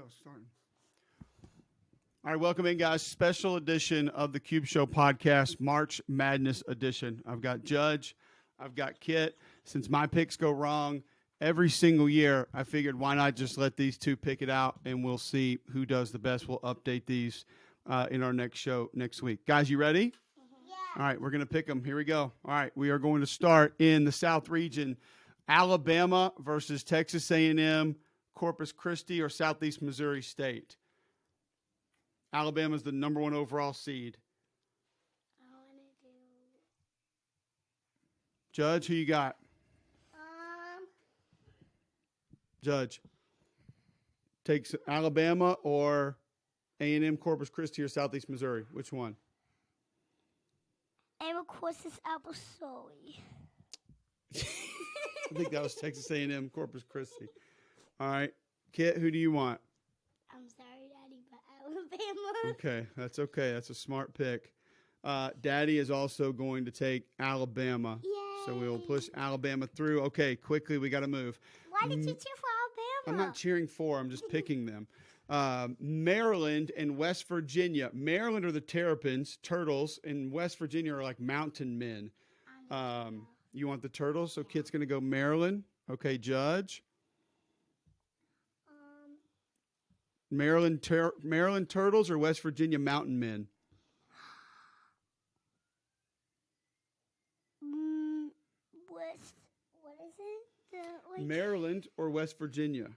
Starting. All right, welcome in, guys. Special edition of the Cube Show podcast, March Madness edition. I've got Judge, I've got Kit. Since my picks go wrong every single year, I figured why not just let these two pick it out, and we'll see who does the best. We'll update these in our next show next week. Guys, you ready? Yeah. All right, we're going to pick them. Here we go. All right, we are going to start in the South region. Alabama versus Texas A&M, Corpus Christi, or Southeast Missouri State. Alabama's the number 1 overall seed. I want to do. Judge, who you got? Judge. Takes Alabama or A&M, Corpus Christi, or Southeast Missouri. Which one? And of course, it's Sorry. I think that was Texas A&M, Corpus Christi. All right. Kit, who do you want? I'm sorry, Daddy, but Alabama. Okay, that's okay. That's a smart pick. Daddy is also going to take Alabama. Yay. So we will push Alabama through. Okay, quickly, we got to move. Why did you cheer for Alabama? I'm not cheering for. I'm just picking them. Maryland and West Virginia. Maryland are the Terrapins, Turtles, and West Virginia are like mountain men. You want the Turtles? So Kit's going to go Maryland. Okay, Judge. Maryland Turtles or West Virginia Mountain Men? What is it? Maryland or West Virginia?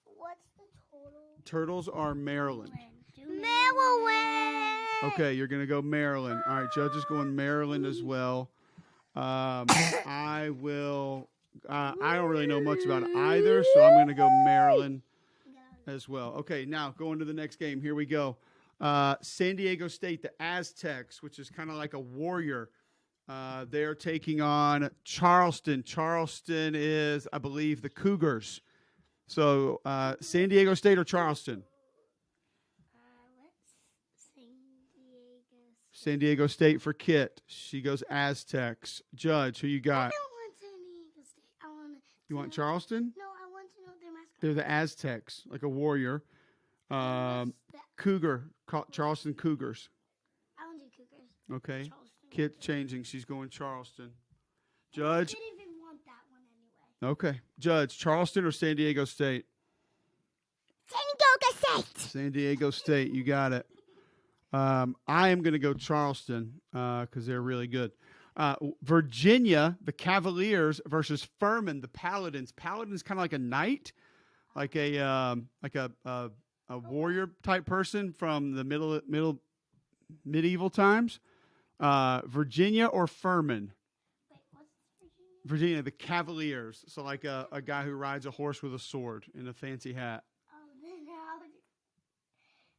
What's the total? Turtles are Maryland. Maryland. Okay, you're going to go Maryland. All right, Judge is going Maryland as well. I don't really know much about either, so I'm going to go Maryland as well. Okay, now going to the next game. Here we go. San Diego State, the Aztecs, which is kind of like a warrior. They're taking on Charleston. Charleston is, I believe, the Cougars. So San Diego State or Charleston? San Diego State for Kit. She goes Aztecs. Judge, who you got? I don't want San Diego State. You want Charleston? No, I want to know their mascot. They're the Aztecs, like a warrior. Cougar, Charleston Cougars. I want to do Cougars. Okay. Charleston. Kit's changing. She's going Charleston. Judge. I didn't even want that one anyway. Okay. Judge, Charleston or San Diego State? San Diego State. San Diego State. You got it. I am going to go Charleston because they're really good. Virginia, the Cavaliers versus Furman, the Paladins. Paladins kind of like a knight, like a warrior type person from the medieval times. Virginia or Furman? Wait, what's Virginia? Virginia, the Cavaliers. So like a guy who rides a horse with a sword and a fancy hat. Oh, then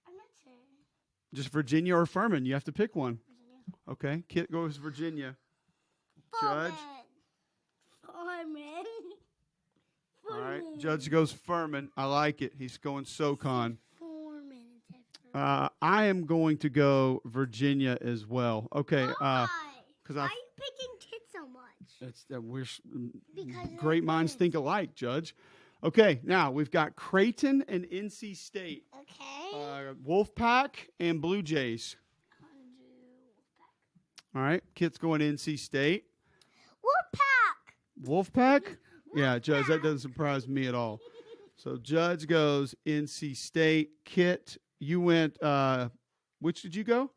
I'm not sure. Just Virginia or Furman. You have to pick one. Virginia. Okay. Kit goes Virginia. Judge. Furman. All right. Judge goes Furman. I like it. He's going SoCon. I am going to go Virginia as well. Okay. Why? Because Why are you picking Kit so much? It's that Because great minds think alike, Judge. Okay. Now we've got Creighton and NC State. Okay. Wolfpack and Blue Jays. All right. Kit's going NC State. Wolfpack? Yeah, Judge, that doesn't surprise me at all. So Judge goes NC State. Kit, you went, which did you go?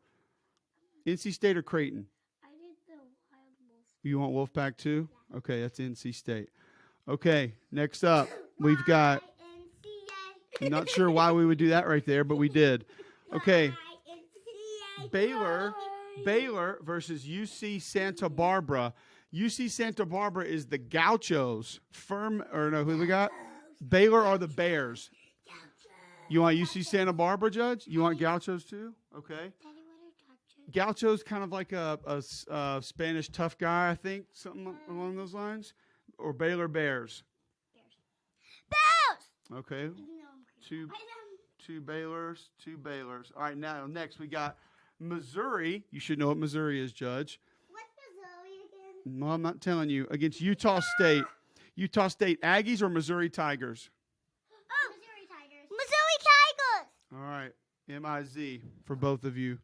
NC State or Creighton? I did the Wild Wolf. You want Wolfpack too? Yeah. Okay, that's NC State. Okay, next up, we've got, I'm not sure why we would do that right there, but we did. Okay, Baylor versus UC Santa Barbara. UC Santa Barbara is the Gauchos. Who we got? Baylor are the Bears. You want UC Santa Barbara, Judge? You want Gauchos too? Okay. Daddy, what are Gauchos kind of like a Spanish tough guy, I think, something along those lines. Or Baylor Bears. Bears. Okay. Two Baylors. All right, now next we got Missouri. You should know what Missouri is, Judge. What's Missouri again? No, I'm not telling you. Against Utah State. Utah State Aggies or Missouri Tigers? Oh, Missouri Tigers. Missouri M-I-Z for both of you.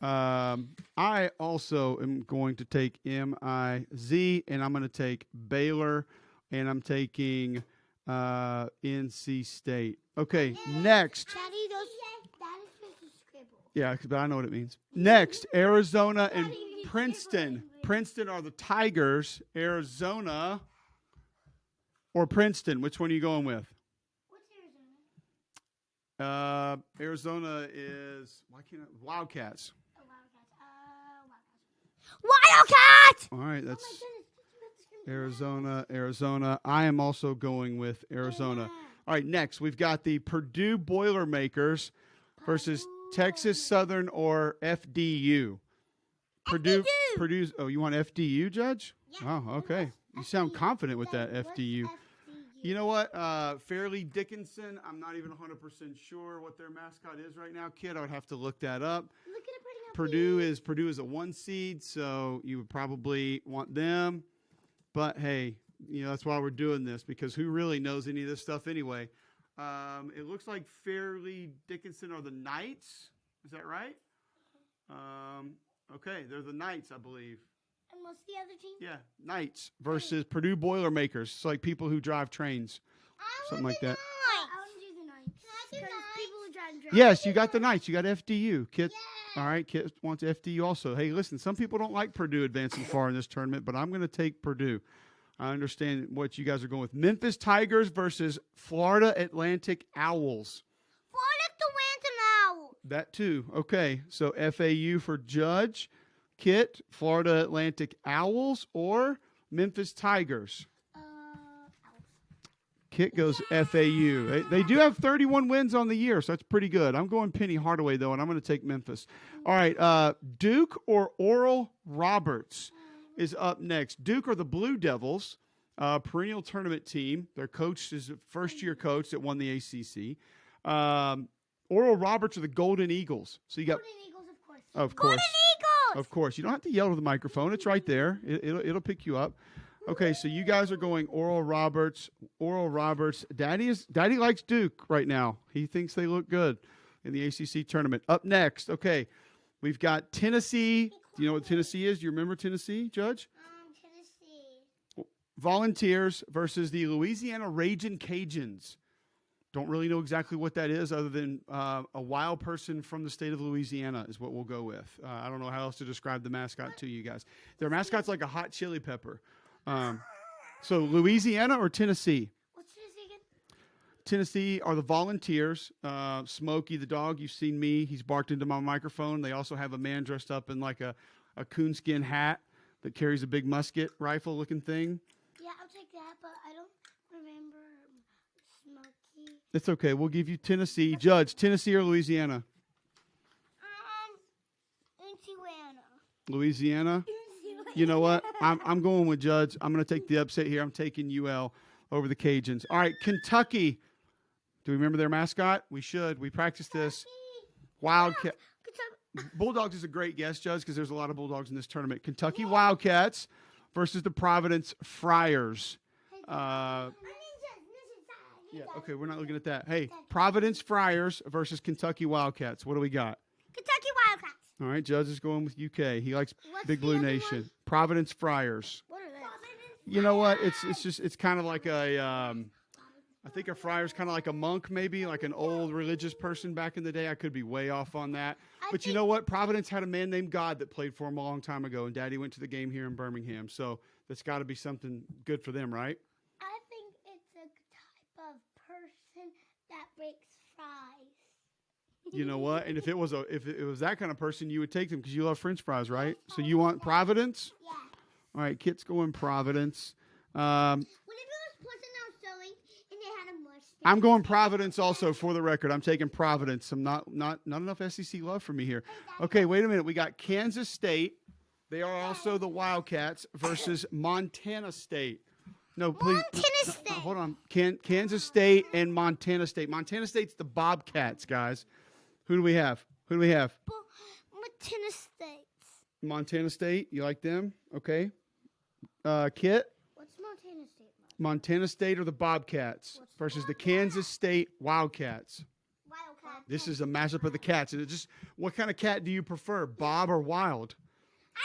I also am going to take M-I-Z, and I'm going to take Baylor, and I'm taking NC State. Okay, next. Daddy, that is just a scribble. Yeah, but I know what it means. Next, Arizona and Princeton. Princeton are the Tigers. Arizona or Princeton. Which one are you going with? What's Arizona? Arizona is Wildcats. Oh, Wildcats. All right, that's Oh my goodness. Arizona. I am also going with Arizona. Yeah. All right, next we've got the Purdue Boilermakers versus Texas Southern or FDU. Purdue's. Oh, you want FDU, Judge? Yeah. Oh, okay. You sound confident with that FDU. You know what? Fairleigh Dickinson. I'm not even 100% sure what their mascot is right now, kid. I would have to look that up. Look at it putting up Purdue is a 1 seed, so you would probably want them. But hey, that's why we're doing this, because who really knows any of this stuff anyway? It looks like Fairleigh Dickinson are the Knights. Is that right? Okay, they're the Knights, I believe. And what's the other team? Yeah, Knights versus Purdue Boilermakers. It's like people who drive trains, something like that. I want to do the Knights. Can I do people who drive trains? Yes, you got the Knights. You got FDU. Kit. All right, Kit wants FDU also. Hey, listen, some people don't like Purdue advancing far in this tournament, but I'm going to take Purdue. I understand what you guys are going with. Memphis Tigers versus Florida Atlantic Owls. Florida Atlantic Owls. That too. Okay, so FAU for Judge. Kit, Florida Atlantic Owls or Memphis Tigers? Owls. Kit goes FAU. They do have 31 wins on the year, so that's pretty good. I'm going Penny Hardaway, though, and I'm going to take Memphis. All right, Duke or Oral Roberts is up next. Duke are the Blue Devils, perennial tournament team. Their coach is a first-year coach that won the ACC. Oral Roberts are the Golden Eagles. So you got Golden Eagles, of course. Of course. Golden Eagles. Of course. You don't have to yell to the microphone. It's right there. It'll pick you up. Okay, so you guys are going Oral Roberts. Oral Roberts. Daddy likes Duke right now. He thinks they look good in the ACC tournament. Up next, okay, we've got Tennessee. Do you know what Tennessee is? Do you remember Tennessee, Judge? Tennessee. Volunteers versus the Louisiana Ragin' Cajuns. Don't really know exactly what that is, other than a wild person from the state of Louisiana is what we'll go with. I don't know how else to describe the mascot to you guys. Their mascot's like a hot chili pepper. So Louisiana or Tennessee? What's Tennessee again? Tennessee are the Volunteers. Smokey the dog, you've seen me. He's barked into my microphone. They also have a man dressed up in like a coonskin hat that carries a big musket rifle looking thing. Yeah, I'll take that, but I don't remember Smokey. It's okay. We'll give you Tennessee. Judge, Tennessee or Louisiana? Indiana. Louisiana? You know what? I'm going with Judge. I'm going to take the upset here. I'm taking UL over the Cajuns. All right, Kentucky. Do we remember their mascot? We should. We practiced this. Wildcat. Bulldogs is a great guess, Judge, because there's a lot of Bulldogs in this tournament. Kentucky Wildcats versus the Providence Friars. Yeah, okay, we're not looking at that. Hey, Providence Friars versus Kentucky Wildcats. What do we got? Kentucky Wildcats. All right, Judge is going with UK. He likes What's Big the Blue other Nation. one? Providence Friars. What are they? You know what? It's kind of like I think a friar's kind of like a monk, maybe like an old religious person back in the day. I could be way off on that. But you know what? Providence had a man named God that played for him a long time ago, and Daddy went to the game here in Birmingham. So that's got to be something good for them, right? I think it's a type of person that breaks fries. You know what? And if it was that kind of person, you would take them because you love French fries, right? So you want Providence? Yeah. All right, Kit's going Providence. What if it was person that was sewing and they had a mustache? I'm going Providence also, for the record. I'm taking Providence. I'm not enough SEC love for me here. Okay, wait a minute. We got Kansas State. They are also the Wildcats versus Montana State. No, please. Montana State. Hold on. Kansas State and Montana State. Montana State's the Bobcats, guys. Who do we have? Montana State. Montana State. You like them? Okay. Kit? What's Montana State like? Montana State or the Bobcats versus the Kansas State Wildcats. Wildcats. This is a mashup of the cats. And it just, what kind of cat do you prefer, Bob or Wild? I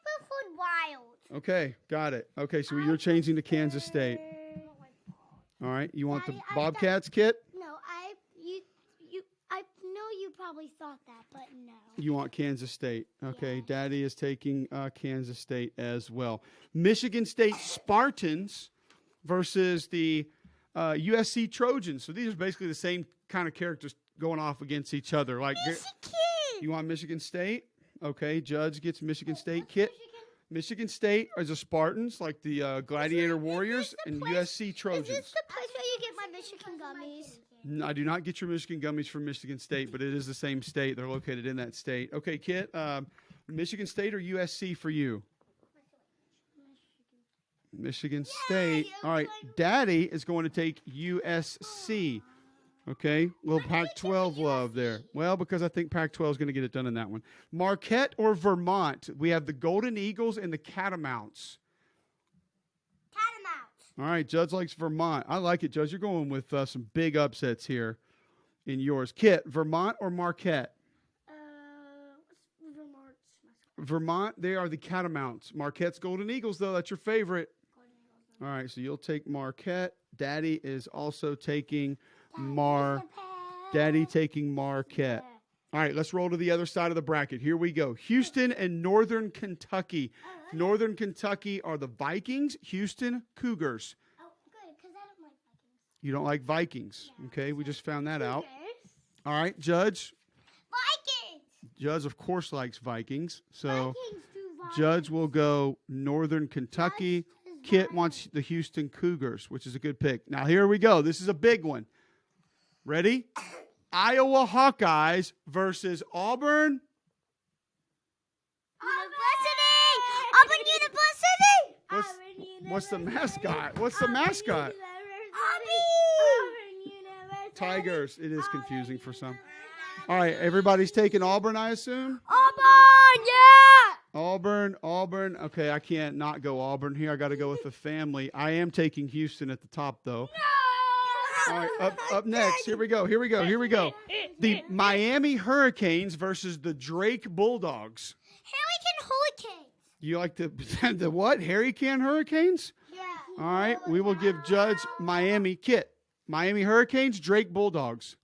preferred Wild. Okay, got it. Okay, so you're changing to Kansas State. All right, you want the Daddy, I Bobcats, Kit? No, I know you probably thought that, but no. You want Kansas State. Okay, Yes. Daddy is taking Kansas State as well. Michigan State Spartans versus the USC Trojans. So these are basically the same kind of characters going off against each other. Like, you want Michigan State? Okay, Judge gets Michigan State. Kit, Michigan State are the Spartans, like the Gladiator Warriors, and USC Trojans. Is this the place where you get my Michigan gummies? I do not get your Michigan gummies from Michigan State, but it is the same state. They're located in that state. Okay, Kit, Michigan State or USC for you? Michigan State. All right, Daddy is going to take USC. Okay, little Pac-12 love there. Well, because I think Pac-12 is going to get it done in that one. Marquette or Vermont? We have the Golden Eagles and the Catamounts. Catamounts. All right, Judge likes Vermont. I like it, Judge. You're going with some big upsets here in yours. Kit, Vermont or Marquette? What's Vermont's mascot? Vermont, they are the Catamounts. Marquette's Golden Eagles, though. That's your favorite. All right, so you'll take Marquette. Daddy is also taking Daddy taking Marquette. All right, let's roll to the other side of the bracket. Here we go. Houston and Northern Kentucky. Northern Kentucky are the Vikings. Houston, Cougars. Oh, good, because I don't like Vikings. You don't like Vikings. Okay, we just found that out. Cougars. All right, Judge. Vikings. Judge, of course, likes Vikings. So Vikings do Vikings. Judge will go Northern Kentucky. Kit wants the Houston Cougars, which is a good pick. Now, here we go. This is a big one. Ready? Iowa Hawkeyes versus Auburn. University. What's the mascot? What's the mascot? Tigers. It is confusing for some. All right, everybody's taking Auburn, I assume? Auburn, yeah. Auburn. Okay, I can't not go Auburn here. I got to go with the family. I am taking Houston at the top, though. All right, up next. Here we go. The Miami Hurricanes versus the Drake Bulldogs. Hurricanes. You like the what? Hurricane Hurricanes? Yeah. All right, we will give Judge Miami. Kit. Miami Hurricanes, Drake Bulldogs.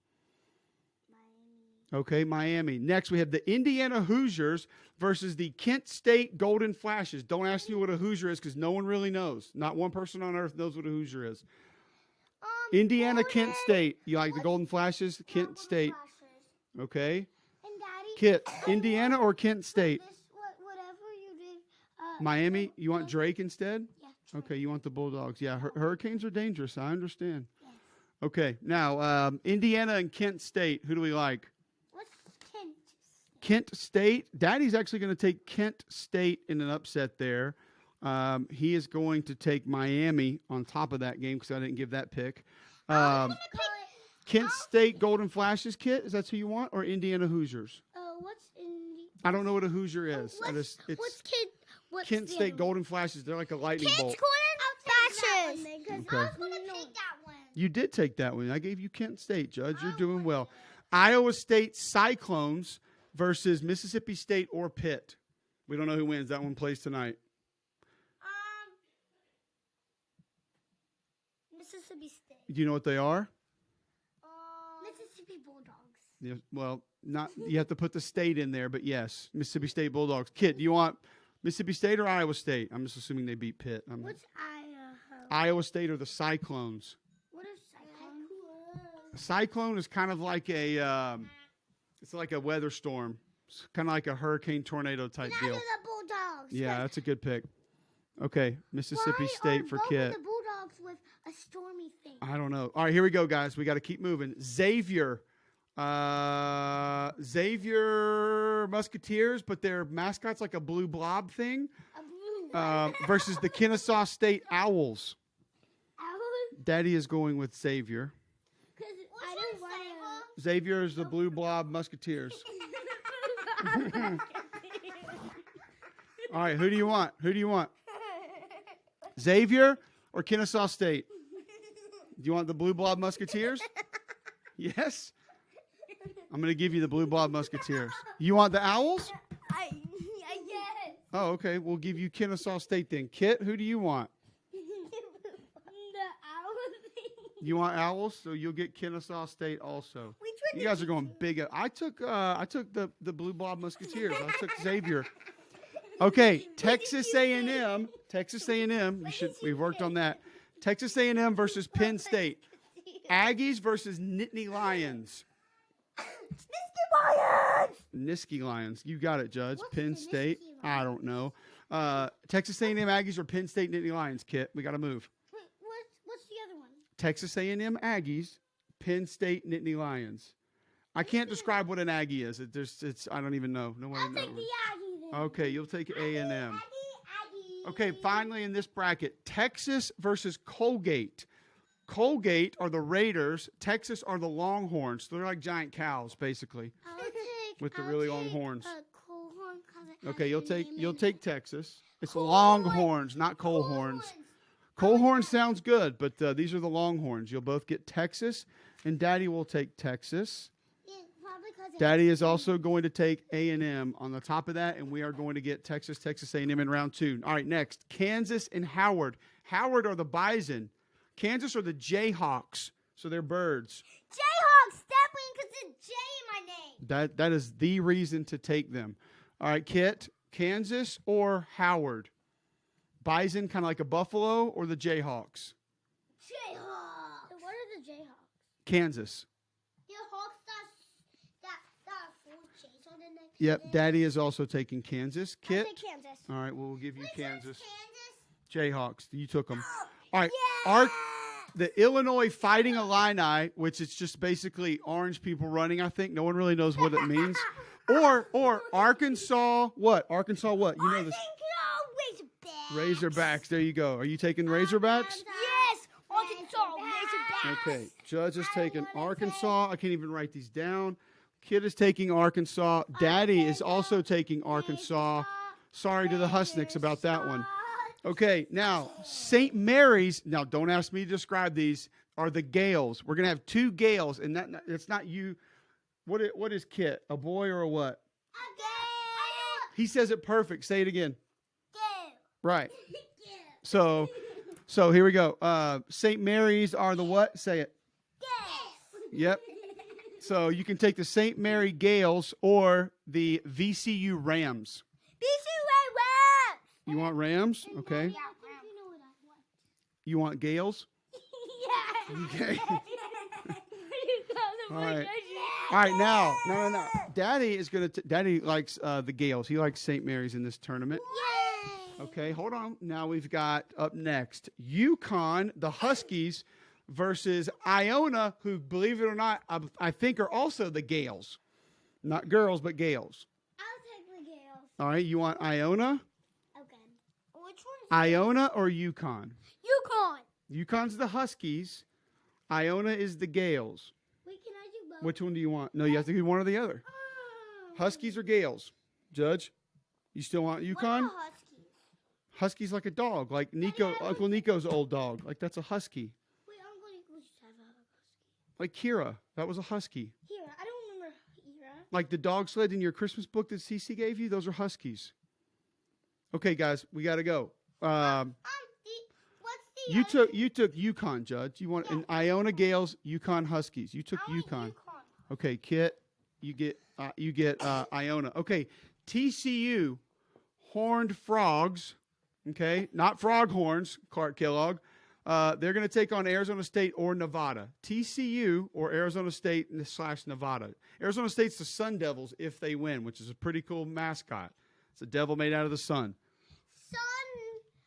Okay, Miami. Next, we have the Indiana Hoosiers versus the Kent State Golden Flashes. Don't ask me what a Hoosier is because no one really knows. Not one person on earth knows what a Hoosier is. Indiana, Kent State. You like the Golden Flashes? Kent State. Okay. And Daddy. Kit, Indiana or Kent State? Whatever you did. Miami, you want Drake instead? Yeah. Okay, you want the Bulldogs. Yeah, Hurricanes are dangerous. I understand. Yes. Okay, now, Indiana and Kent State. Who do we like? What's Kent? Kent State. Daddy's actually going to take Kent State in an upset there. He is going to take Miami on top of that game because I didn't give that pick. Kent State Golden Flashes, Kit. Is that who you want, or Indiana Hoosiers? What's in? I don't know what a Hoosier is. What's Kent? What's Kent State Golden Flashes. They're like a lightning bolt. Flashes. Okay. I was going to take that one. You did take that one. I gave you Kent State, Judge. You're doing well. Iowa State Cyclones versus Mississippi State or Pitt. We don't know who wins. That one plays tonight. Mississippi State. Do you know what they are? Mississippi Bulldogs. Yeah, well, not. You have to put the state in there, but yes, Mississippi State Bulldogs. Kit, do you want Mississippi State or Iowa State? I'm just assuming they beat Pitt. What's Idaho? Iowa State or the Cyclones? What is Cyclone? Cyclone is kind of like it's like a weather storm. It's kind of like a hurricane tornado type deal. The Bulldogs. Yeah, that's a good pick. Okay, Mississippi State for Kit. The Bulldogs with a stormy thing. I don't know. All right, here we go, guys. We got to keep moving. Xavier Musketeers, but their mascot's like a blue blob thing. Versus the Kennesaw State Owls. Daddy is going with Xavier. Xavier is the blue blob Musketeers. All right, who do you want? Xavier or Kennesaw State? Do you want the blue blob Musketeers? Yes? I'm going to give you the Blue Blob Musketeers. You want the Owls? Yes. Oh, okay. We'll give you Kennesaw State then. Kit, who do you want? The owl thing. You want Owls, so you'll get Kennesaw State also. Which one You guys are going big. I took the Blue Blob Musketeers. I took Xavier. Okay, Texas A&M. Texas A&M. We've worked on that. Texas A&M versus Penn State. Aggies versus Nittany Lions. Nittany Lions. You got it, Judge. What's Penn the State. Nittany Lions? I don't know. Texas A&M Aggies or Penn State Nittany Lions. Kit, we got to move. Wait, what's the other one? Texas A&M Aggies, Penn State Nittany Lions. I can't describe what an Aggie is. I don't even know. Nobody I'll knows. take the Aggie then. Okay, you'll take A&M. Aggie. Okay, finally in this bracket, Texas versus Colgate. Colgate are the Raiders. Texas are the Longhorns. They're like giant cows, basically, with the really long horns. Okay, you'll take Texas. It's Longhorns, not Coalhorns. Coalhorns sounds good, but these are the Longhorns. You'll both get Texas, and Daddy will take Texas. Daddy is also going to take A&M on the top of that, and we are going to get Texas A&M in round 2. All right, next, Kansas and Howard. Howard are the Bison. Kansas are the Jayhawks, so they're birds. Jayhawks, definitely, because it's J in my name. That is the reason to take them. All right, Kit, Kansas or Howard? Bison, kind of like a buffalo, or the Jayhawks? Jayhawks. So what are the Jayhawks? Kansas. The Hawks that full J's on the neck. Yep, Daddy is also taking Kansas. I'll Kit? take Kansas. All right, we'll give you Kansas. Kansas. Jayhawks, you took them. All right, Yeah. the Illinois Fighting Illini, which is just basically orange people running, I think. No one really knows what it means. Or Arkansas, what? Arkansas what? You know this. Razorbacks. Razorbacks, there you go. Are you taking Razorbacks? Yes, Arkansas Razorbacks. Okay, Judge is taking Arkansas. I can't even write these down. Kid is taking Arkansas. Daddy is also taking Arkansas. Sorry to the Husnicks about that one. Okay, now, St. Mary's, now don't ask me to describe these, are the Gales. We're going to have 2 Gales, and that's not you. What is Kit? A boy or a what? He says it perfect. Say it again. Right. So here we go. St. Mary's are the what? Say it. Yep. So you can take the St. Mary Gales or the VCU Rams. You want Rams? Okay. You want Gales? Okay. All right. All right, now. No. Daddy likes the Gales. He likes St. Mary's in this tournament. Okay, hold on. Now we've got up next UConn, the Huskies, versus Iona, who, believe it or not, I think are also the Gales. Not girls, but Gales. I'll take the Gales. All right, you want Iona? Okay. Which one's Iona or UConn? UConn. UConn's the Huskies. Iona is the Gales. Wait, can I do both? Which one do you want? No, you have to do one or the other. Huskies or Gales? Judge, you still want UConn? What are Huskies? Husky's like a dog, like Uncle Nico's old dog. Like that's a husky. Wait, Uncle Nico used to have a husky. Like Kira, that was a husky. Here, I don't remember Hira. Like the dog sled in your Christmas book that Cece gave you, those are huskies. Okay, guys, we got to go. What's the You took UConn, Judge. You want an Iona Gales, UConn Huskies. You took UConn. Okay, Kit, you get Iona. Okay, TCU Horned Frogs. Okay, not Froghorns, Clark Kellogg. They're going to take on Arizona State or Nevada. TCU or Arizona State / Nevada. Arizona State's the Sun Devils if they win, which is a pretty cool mascot. It's a devil made out of the sun.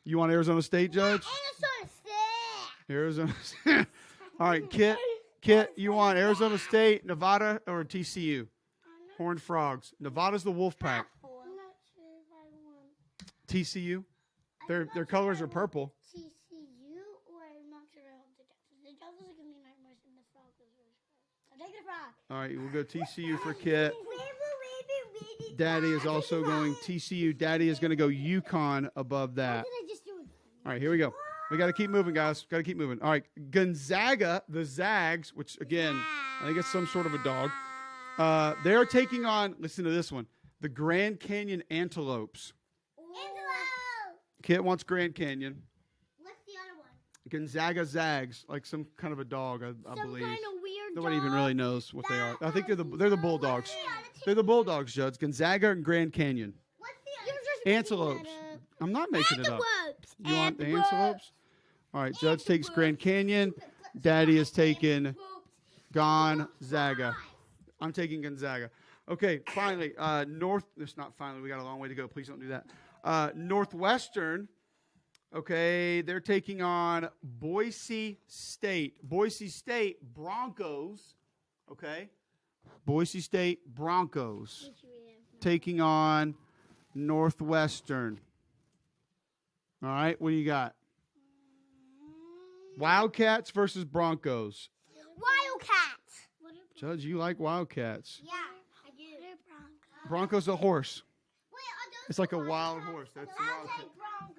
You want Arizona State, Judge? Arizona State. All right, Kit, you want Arizona State, Nevada, or TCU? Horned Frogs. Nevada's the Wolfpack. I'm not sure if I want TCU. Their colors are purple. TCU, or I'm not sure I want the Devils. The Devils are giving me nightmares, and the Frog is really scary. I'll take the Frog. All right, we'll go TCU for Kit. Daddy is also going TCU. Daddy is going to go UConn above that. All right, here we go. We got to keep moving, guys. Got to keep moving. All right, Gonzaga, the Zags, which again, I think it's some sort of a dog, They're taking on, listen to this one, the Grand Canyon Antelopes. Antelope. Kit wants Grand Canyon. What's the other one? Gonzaga Zags, like some kind of a dog, I Some believe. kind of weird Nobody even dog really knows what they are. I think they're the What's Bulldogs. the other two? They're the Bulldogs, Judge. Gonzaga and Grand Canyon. What's the other? You're just making Antelopes. that up. I'm not making it up. Antelopes. You want the antelopes? All right, Judge takes Grand Canyon. Daddy is taking Gonzaga. I'm taking Gonzaga. Okay, finally, it's not finally. We got a long way to go. Please don't do that. Northwestern, okay, they're taking on Boise State. Boise State Broncos, okay? Boise State Broncos taking on Northwestern. All right, what do you got? Wildcats versus Broncos. Wildcats. Judge, you like Wildcats. Yeah, I do. Bronco's a horse. Wait, are those It's like a the wild Wildcats? horse. That's I'll Wildcat. take Broncos.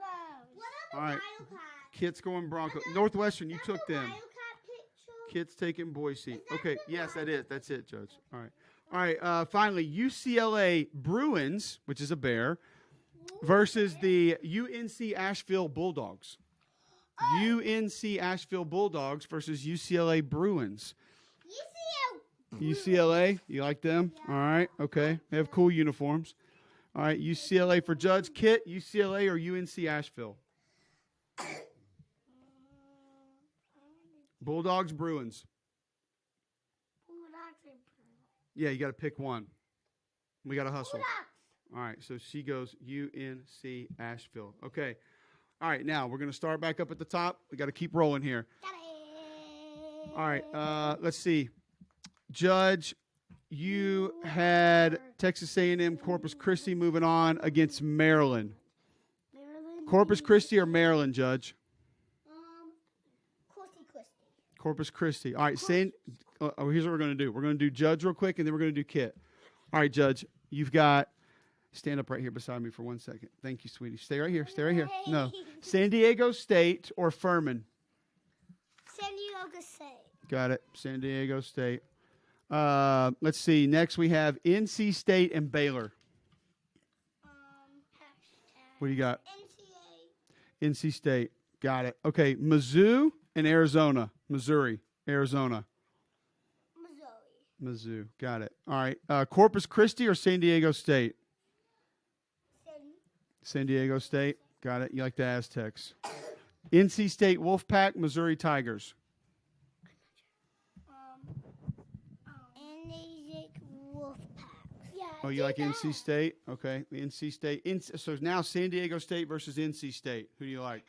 What are the All right. Wildcats? Kit's going Bronco. Northwestern, you That's took the them. Wildcat picture? Kit's taking Boise. Is that Okay, the yes, that is. Wildcat? That's it, Judge. All right. All right, finally, UCLA Bruins, which is a bear, versus the UNC Asheville Bulldogs. UNC Asheville Bulldogs versus UCLA Bruins. UCLA, you like them? All right, okay. They have cool uniforms. All right, UCLA for Judge. Kit, UCLA or UNC Asheville? Bulldogs, Bruins. Yeah, you got to pick one. We got to hustle. All right, so she goes UNC Asheville. Okay. All right, now we're going to start back up at the top. We got to keep rolling here. All right, let's see. Judge, you had Texas A&M Corpus Christi moving on against Maryland. Corpus Christi or Maryland, Judge? Corpus Christi. All right, here's what we're going to do. We're going to do Judge real quick, and then we're going to do Kit. All right, Judge, you've got, stand up right here beside me for 1 second. Thank you, sweetie. Stay right here. Stay right here. No. San Diego State or Furman? San Diego State. Got it. San Diego State. Let's see. Next, we have NC State and Baylor. What do you got? NC State. Got it. Okay, Mizzou and Arizona. Missouri. Arizona. Mizzou. Got it. All right. Corpus Christi or San Diego State? San Diego State. Got it. You like the Aztecs. NC State Wolfpack, Missouri Tigers. Oh, you like NC State? Okay. The NC State. So now San Diego State versus NC State. Who do you like?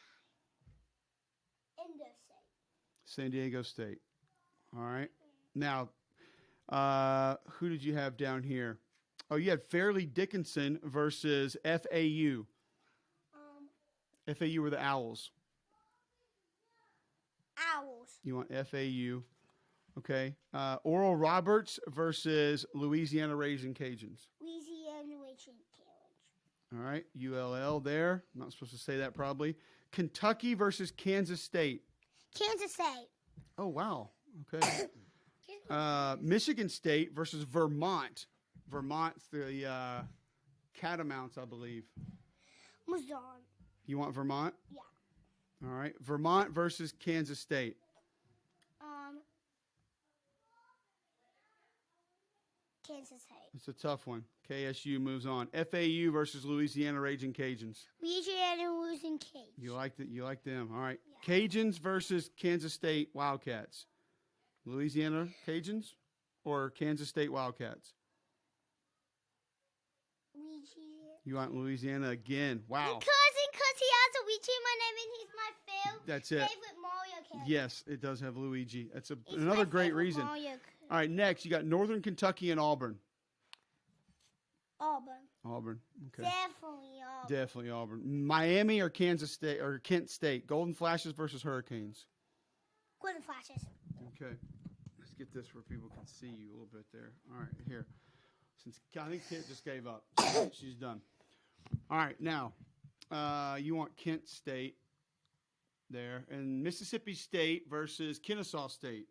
San Diego State. All right. Now, who did you have down here? Oh, you had Fairleigh Dickinson versus FAU. FAU were the Owls. You want FAU. Okay. Oral Roberts versus Louisiana Raging Cajuns. All right. ULL there. I'm not supposed to say that probably. Kentucky versus Kansas State. Kansas State. Oh, wow. Okay. Michigan State versus Vermont. Vermont's the Catamounts, I believe. Mazon. You want Vermont? Yeah. All right. Vermont versus Kansas State. Kansas State. It's a tough one. KSU moves on. FAU versus Louisiana Raging Cajuns. Louisiana losing Cage. You like that? You like them? All right. Yeah. Cajuns versus Kansas State Wildcats. Louisiana Cajuns or Kansas State Wildcats? Louisiana. You want Louisiana again? Wow. Because he has a Luigi in my name and he's my That's it. favorite Mario character. Yes, it does have Luigi. That's He's another my great favorite reason. Mario All right, next you got Northern Kentucky and Auburn. Auburn. Auburn. Okay. Definitely Auburn. Definitely Auburn. Miami or Kansas State or Kent State. Golden Flashes versus Hurricanes. Golden Flashes. Okay. Let's get this where people can see you a little bit there. All right, here. Since I think Kent just gave up. She's done. All right, now you want Kent State there and Mississippi State versus Kennesaw State.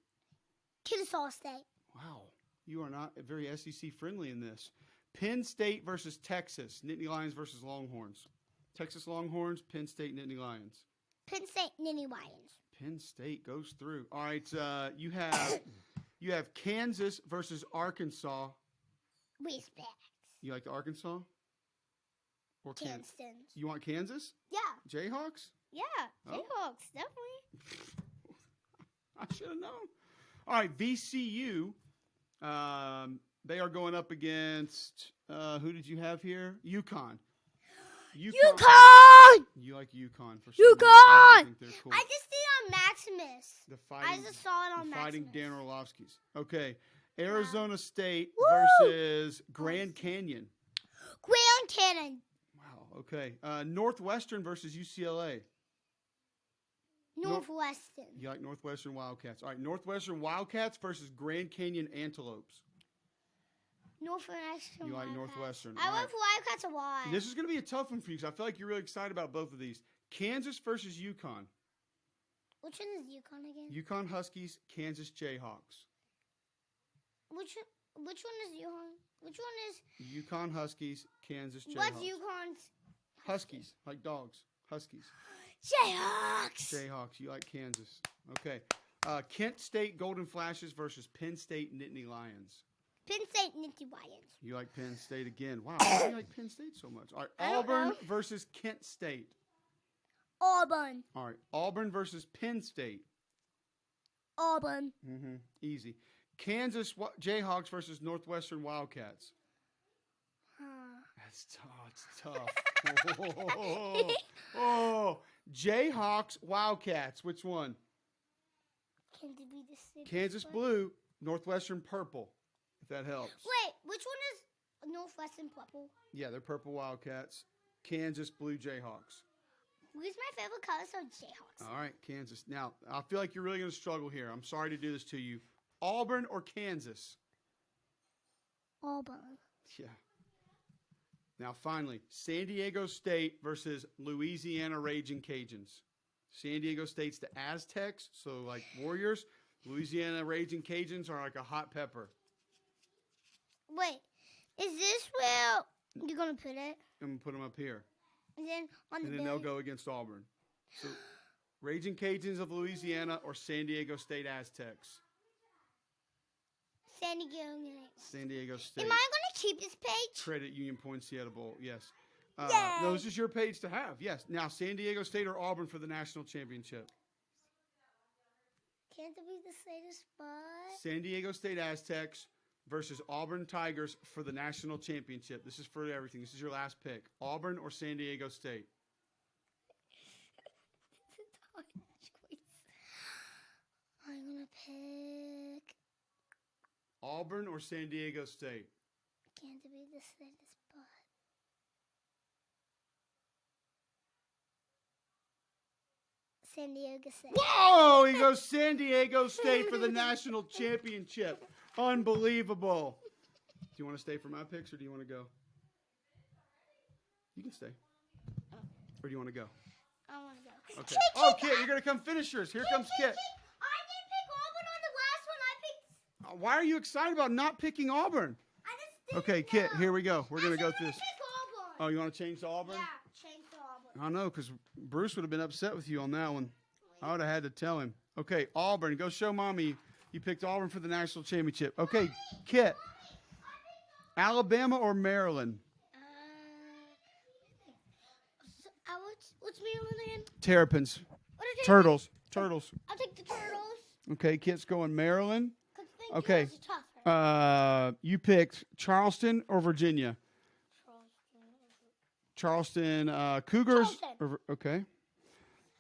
Kennesaw State. Wow. You are not very SEC friendly in this. Penn State versus Texas. Nittany Lions versus Longhorns. Texas Longhorns, Penn State Nittany Lions. Penn State Nittany Lions. Penn State goes through. All right, you have Kansas versus Arkansas. Respect. You like the Arkansas? Or Kansas. You want Kansas? Yeah. Jayhawks? Yeah. Oh. Jayhawks, definitely. I should have known. All right, VCU. They are going up against who did you have here? UConn. UConn! You like UConn for sure. UConn! I think they're cool. I just did it on Maximus. I just saw it on Maximus. Fighting Dan Orlovsky's. Okay. Arizona State Woo! versus Grand Canyon. Grand Canyon. Wow. Okay. Northwestern versus UCLA. Northwestern. You like Northwestern Wildcats. All right. Northwestern Wildcats versus Grand Canyon Antelopes. Northwestern. You like Northwestern. I love Wildcats a lot. This is going to be a tough one for you because I feel like you're really excited about both of these. Kansas versus UConn. Which one is UConn again? UConn Huskies, Kansas Jayhawks. Which one is UConn? Which one is UConn Huskies, Kansas Jayhawks. What's UConn's? Huskies, like dogs. Huskies. Jayhawks. Jayhawks. You like Kansas. Okay. Kent State Golden Flashes versus Penn State Nittany Lions. Penn State Nittany Lions. You like Penn State again. Wow. Why do you like Penn State so much? All right. Auburn versus Kent State. Auburn. All right. Auburn versus Penn State. Auburn. Easy. Kansas Jayhawks versus Northwestern Wildcats. That's tough. It's tough. Jayhawks Wildcats. Which one? Kansas Blue, Northwestern Purple. If that helps. Wait, which one is Northwestern Purple? Yeah, they're Purple Wildcats. Kansas Blue Jayhawks. Who's my favorite color? So Jayhawks. All right, Kansas. Now, I feel like you're really going to struggle here. I'm sorry to do this to you. Auburn or Kansas? Auburn. Yeah. Now, finally, San Diego State versus Louisiana Raging Cajuns. San Diego State's the Aztecs, so like Warriors. Louisiana Raging Cajuns are like a hot pepper. Wait, is this where you're going to put it? I'm going to put them up here. And then And then they'll go against Auburn. So, Raging Cajuns of Louisiana or San Diego State Aztecs? San Diego. San Diego State. Am I going to keep this page? Credit Union Point Seattle Bowl, yes. Yay. No, this is your page to have, yes. Now, San Diego State or Auburn for the national championship? Can't it be the same spot? San Diego State Aztecs versus Auburn Tigers for the national championship. This is for everything. This is your last pick. Auburn or San Diego State? It's a hard choice. I'm going to pick Auburn or San Diego State? Can't it be the same spot? San Diego State. Whoa! He goes San Diego State for the national championship. Unbelievable. Do you want to stay for my picks or do you want to go? You can stay. Or do you want to go? I want to go. Okay. Oh, Kit, you're going to come finish yours. Here comes Kit. I didn't pick Auburn on the last one. I picked. Why are you excited about not picking Auburn? I just didn't Okay, Kit, know. here we go. We're going to go through this. Pick Auburn. Oh, you want to change to Auburn? Yeah, change to Auburn. I know, because Bruce would have been upset with you on that one. I would have had to tell him. Okay, Auburn. Go show Mommy you picked Auburn for the national championship. Okay, Kit. Alabama or Maryland? What's Maryland again? Terrapins. What are they? Turtles. I'll take the Turtles. Okay, Kit's going Maryland. Okay. It's tougher. You picked Charleston or Virginia? Charleston Cougars. Charleston. Okay.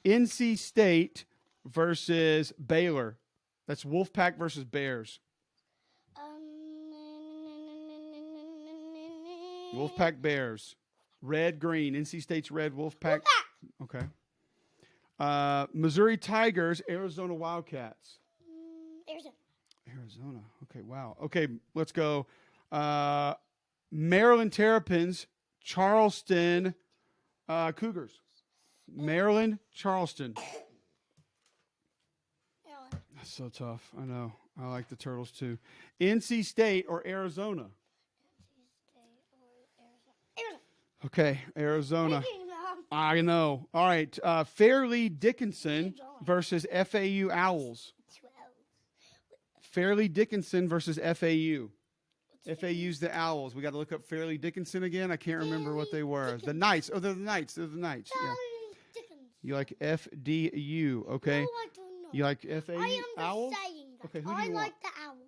NC State versus Baylor. That's Wolfpack versus Bears. Wolfpack Bears. Red, green. NC State's red. Wolfpack. Okay. Missouri Tigers. Arizona Wildcats. Arizona. Okay, wow. Okay, let's go. Maryland Terrapins. Charleston Cougars. Maryland, Charleston. So tough. I know. I like the Turtles too. NC State or Arizona? Okay, Arizona. I know. All right. Fairleigh Dickinson versus FAU Owls. Fairleigh Dickinson versus FAU. FAU's the Owls. We got to look up Fairleigh Dickinson again. I can't remember what they were. The Knights. Oh, they're the Knights. They're the Knights. Yeah. You like FDU, okay? No, I don't know. You like FAU I am Owls? just saying that. Okay, who do I you like want? the Owls.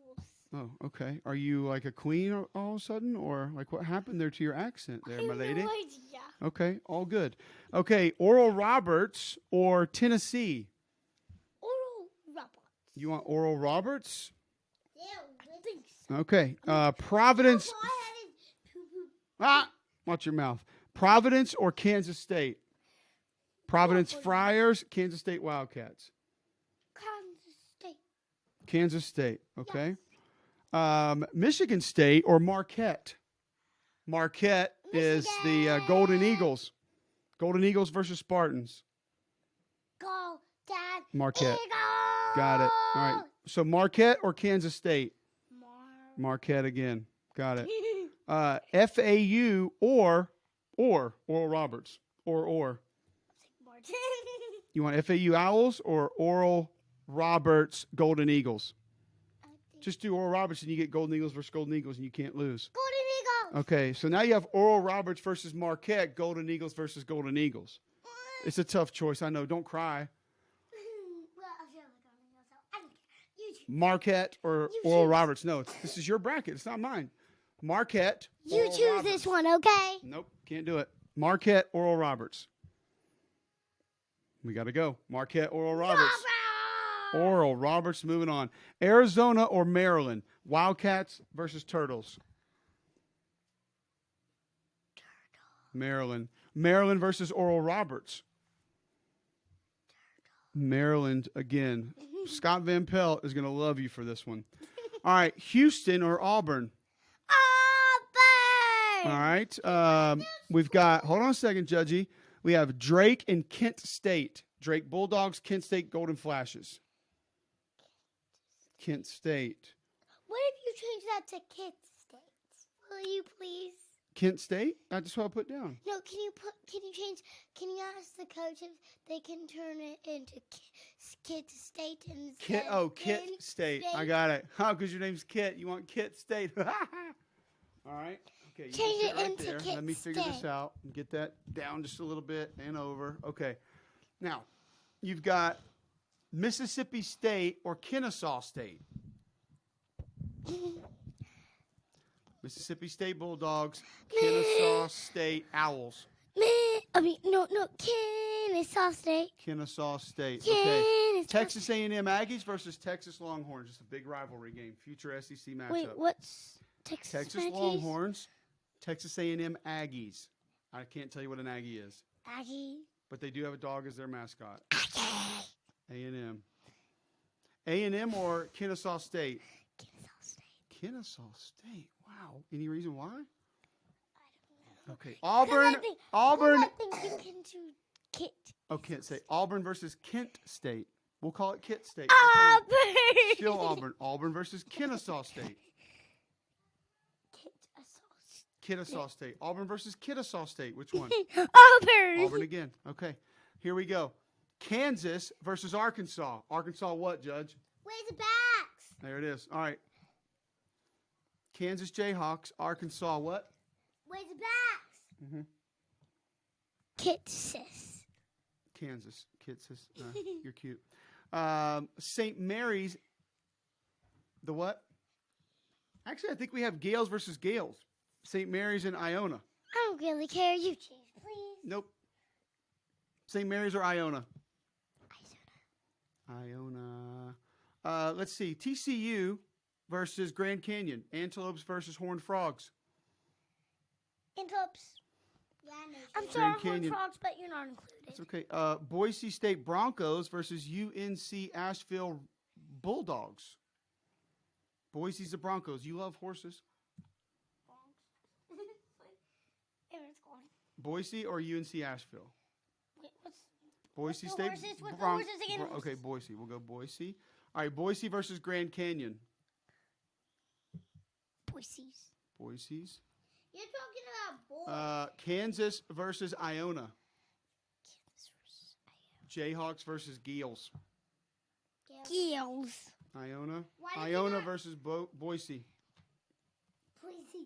Oh, okay. Are you like a queen all of a sudden? Or like what happened there to your accent there, my lady? No idea. Okay, all good. Okay, Oral Roberts or Tennessee? Oral Roberts. You want Oral Roberts? Yeah, I think so. Okay. Providence. Watch your mouth. Providence or Kansas State? Providence Friars, Kansas State Wildcats. Kansas State. Kansas State, okay. Yes. Michigan State or Marquette? Marquette is the Golden Eagles. Golden Eagles versus Spartans. Go, Dad. Marquette. Eagles! Got it. All right. So Marquette or Kansas State? Marquette again. Got it. FAU or Oral Roberts or. Martin. You want FAU Owls or Oral Roberts Golden Eagles? Just do Oral Roberts and you get Golden Eagles versus Golden Eagles and you can't lose. Golden Eagles. Okay, so now you have Oral Roberts versus Marquette, Golden Eagles versus Golden Eagles. It's a tough choice, I know. Don't cry. Marquette or Oral Roberts? No, this is your bracket. It's not mine. Marquette. You Oral choose Roberts. this one, okay? Nope, can't do it. Marquette, Oral Roberts. We got to go. Marquette, Oral Roberts. Oral Roberts, moving on. Arizona or Maryland? Wildcats versus Turtles. Maryland. Maryland versus Oral Roberts. Maryland again. Scott Van Pelt is going to love you for this one. All right, Houston or Auburn? Auburn! All right. We've got, hold on a second, Judgy. We have Drake and Kent State. Drake Bulldogs, Kent State Golden Flashes. Kent State. What if you change that to Kent State? Will you please? Kent State? That's what I put down. No, can you ask the coach if they can turn it into Kent State instead? Kit State. I got it. Oh, because your name's Kit. You want Kit State. All right. Okay. Change it into there. Kit Let me figure this State. out and get that down just a little bit and over. Okay. Now, you've got Mississippi State or Kennesaw State. Mississippi State Bulldogs, Kennesaw State Owls. Kennesaw State. Kennesaw State. Okay. Texas A&M Aggies versus Texas Longhorns. Just a big rivalry game. Future SEC matchup. Wait, what's Texas Aggies? Longhorns, Texas A&M Aggies. I can't tell you what an Aggie is. Aggie. But they do have a dog as their mascot. Aggie. A&M. A&M or Kennesaw State? Kennesaw State. Kennesaw State. Wow. Any reason why? I don't know. Okay. Auburn. I think you can do Kit. Oh, Kent State. Auburn versus Kent State. We'll call it Kent State. Auburn. Still Auburn. Auburn versus Kennesaw State. Kennesaw State. Auburn versus Kennesaw State. Which one? Auburn. Auburn again. Okay. Here we go. Kansas versus Arkansas. Arkansas what, Judge? Razorbacks. There it is. All right. Kansas Jayhawks. Arkansas what? Razorbacks. Mm-hmm. Kitsis. Kansas. Kitsis. You're cute. St. Mary's. The what? Actually, I think we have Gales versus Gales. St. Mary's and Iona. I don't really care. You choose, please. Nope. St. Mary's or Iona? Iona. Let's see. TCU versus Grand Canyon. Antelopes versus Horned Frogs. Antelopes. Yeah, I'm sorry, Horned Canyon. Frogs, but you're not included. It's okay. Boise State Broncos versus UNC Asheville Bulldogs. Boise's the Broncos. You love horses. Boise or UNC Asheville? Wait, Boise what's State the horses? What's the horses again? Okay, Boise. We'll go Boise. All right, Boise versus Grand Canyon. Boise's. Boise's. You're talking about boys. Kansas versus Iona. Kansas versus Jayhawks versus Geels. Geels. Iona. Why Iona versus Boise. Boise.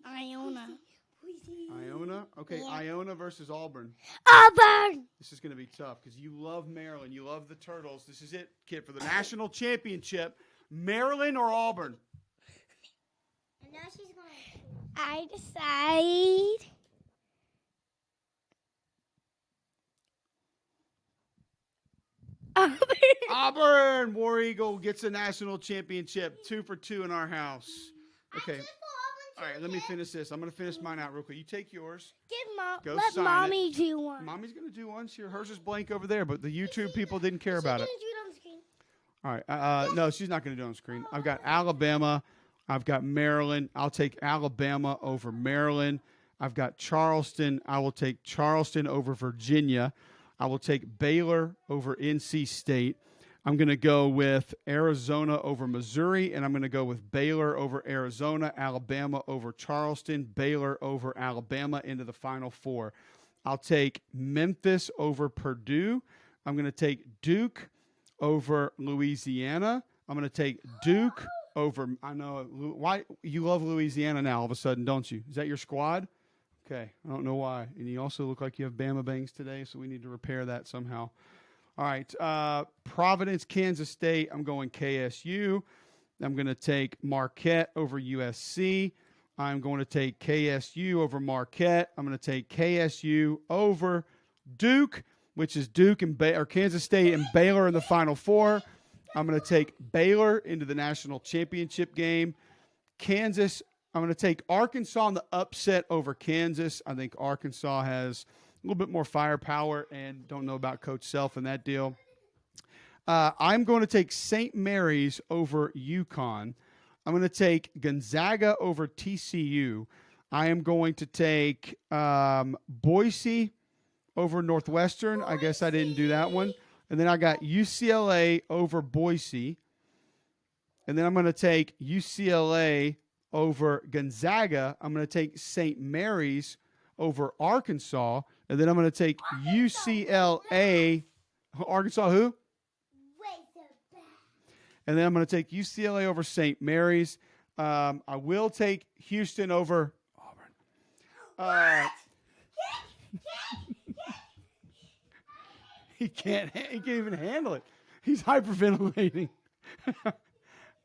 Iona. Boise. Iona. Okay, Yeah. Iona versus Auburn. Auburn. This is going to be tough because you love Maryland. You love the Turtles. This is it, kid, for the national championship. Maryland or Auburn? And now she's going to. I decide. Auburn. Auburn. War Eagle gets a national championship. 2 for 2 in our house. Okay. All right, let me finish this. I'm going to finish mine out real quick. You take yours. Let Mommy do one. Mommy's going to do one. Hers is blank over there, but the YouTube people didn't care about it. Do it on screen. All right. No, she's not going to do it on screen. I've got Alabama. I've got Maryland. I'll take Alabama over Maryland. I've got Charleston. I will take Charleston over Virginia. I will take Baylor over NC State. I'm going to go with Arizona over Missouri, and I'm going to go with Baylor over Arizona, Alabama over Charleston, Baylor over Alabama into the Final Four. I'll take Memphis over Purdue. I'm going to take Duke over Louisiana. I'm going to take Duke over, I know, why you love Louisiana now all of a sudden, don't you? Is that your squad? Okay, I don't know why. And you also look like you have Bama bangs today, so we need to repair that somehow. All right, Providence, Kansas State, I'm going KSU. I'm going to take Marquette over USC. I'm going to take KSU over Marquette. I'm going to take KSU over Duke, which is Duke and or Kansas State and Baylor in the Final Four. I'm going to take Baylor into the national championship game. Kansas, I'm going to take Arkansas in the upset over Kansas. I think Arkansas has a little bit more firepower and don't know about Coach Self and that deal. I'm going to take St. Mary's over UConn. I'm going to take Gonzaga over TCU. I am going to take Boise over Northwestern. I guess I didn't do that one. And then I got UCLA over Boise. And then I'm going to take UCLA over Gonzaga. I'm going to take St. Mary's over Arkansas. And then I'm going to take UCLA. Arkansas who? And then I'm going to take UCLA over St. Mary's. I will take Houston over Auburn. He can't even handle it. He's hyperventilating.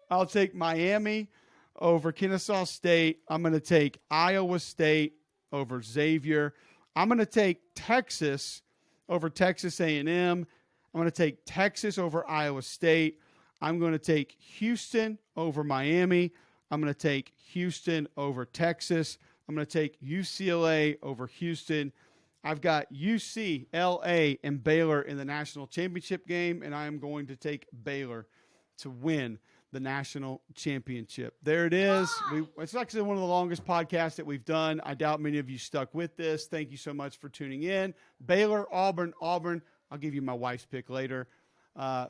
I'll take Miami over Kennesaw State. I'm going to take Iowa State over Xavier. I'm going to take Texas over Texas A&M. I'm going to take Texas over Iowa State. I'm going to take Houston over Miami. I'm going to take Houston over Texas. I'm going to take UCLA over Houston. I've got UCLA and Baylor in the national championship game, and I am going to take Baylor to win the national championship. There it is. It's actually one of the longest podcasts that we've done. I doubt many of you stuck with this. Thank you so much for tuning in. Baylor, Auburn. I'll give you my wife's pick later.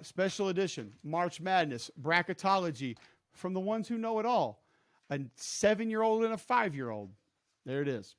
Special edition, March Madness Bracketology from the ones who know it all. A 7-year-old and a 5-year-old. There it is.